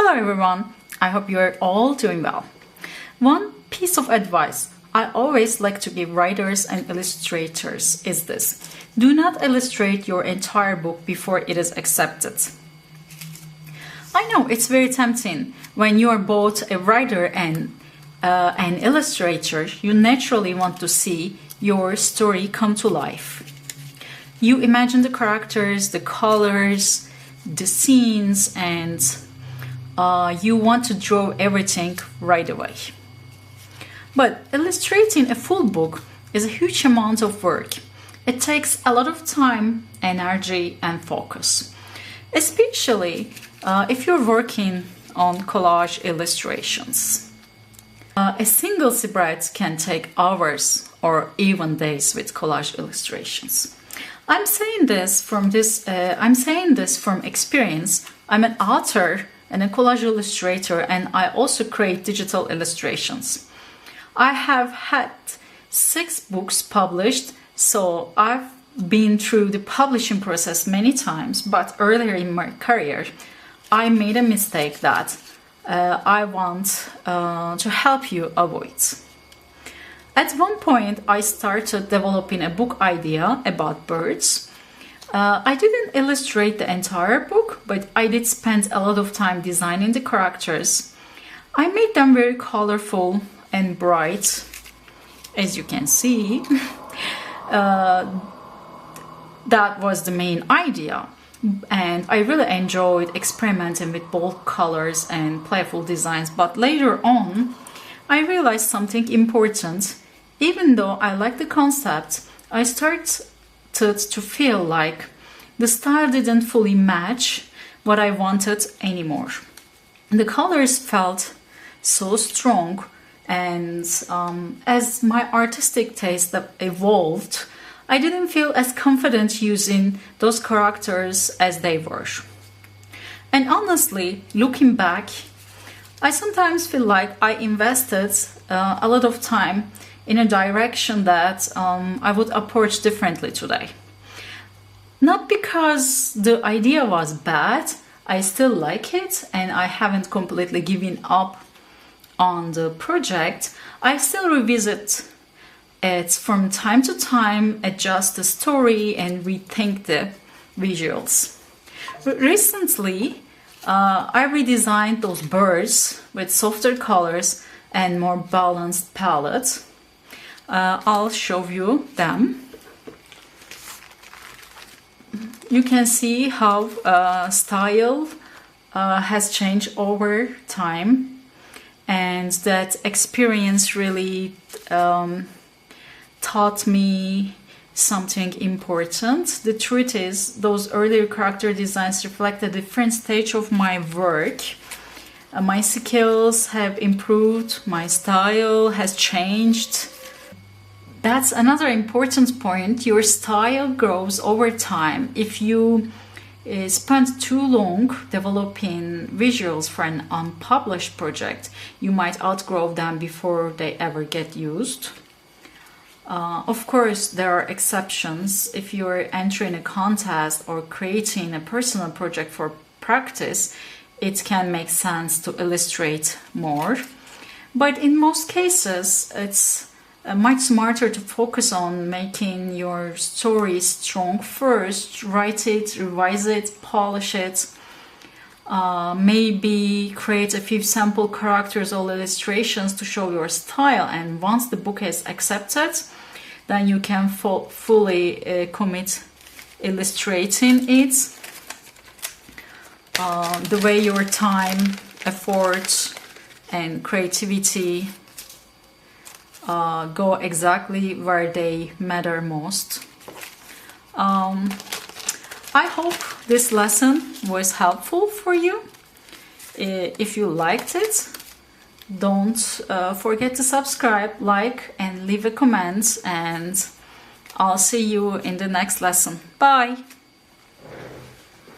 Hello everyone, I hope you are all doing well. One piece of advice I always like to give writers and illustrators is this: do not illustrate your entire book before it is accepted. I know it's very tempting when you are both a writer and an illustrator. You naturally want to see your story come to life. You imagine the characters, the colors, the scenes, and you want to draw everything right away. But illustrating a full book is a huge amount of work. It takes a lot of time, energy, and focus, especially if you're working on collage illustrations. A single spread can take hours or even days with collage illustrations. I'm saying this from experience. I'm an author and a collage illustrator, and I also create digital illustrations. I have had 6 books published, so I've been through the publishing process many times, but earlier in my career, I made a mistake that I want to help you avoid. At one point, I started developing a book idea about birds. I didn't illustrate the entire book, but I did spend a lot of time designing the characters. I made them very colorful and bright, as you can see. That was the main idea, and I really enjoyed experimenting with bold colors and playful designs. But later on, I realized something important. Even though I liked the concept, I started to feel like the style didn't fully match what I wanted anymore. The colors felt so strong, and as my artistic taste evolved, I didn't feel as confident using those characters as they were. And honestly, looking back, I sometimes feel like I invested a lot of time in a direction that I would approach differently today. Not because the idea was bad, I still like it and I haven't completely given up on the project. I still revisit it from time to time, adjust the story and rethink the visuals. Recently, I redesigned those birds with softer colors and more balanced palette. I'll show you them. You can see how style has changed over time, and that experience really taught me something important. The truth is, those earlier character designs reflect a different stage of my work. My skills have improved, my style has changed. That's another important point. Your style grows over time. If you spend too long developing visuals for an unpublished project, you might outgrow them before they ever get used. Of course, there are exceptions. If you're entering a contest or creating a personal project for practice, it can make sense to illustrate more. But in most cases, it's much smarter to focus on making your story strong first. Write it, revise it, polish it, maybe create a few sample characters or illustrations to show your style, and once the book is accepted, then you can fully commit illustrating it the way your time, effort, and creativity go exactly where they matter most. I hope this lesson was helpful for you. If you liked it, don't forget to subscribe, like, and leave a comment, and I'll see you in the next lesson. Bye!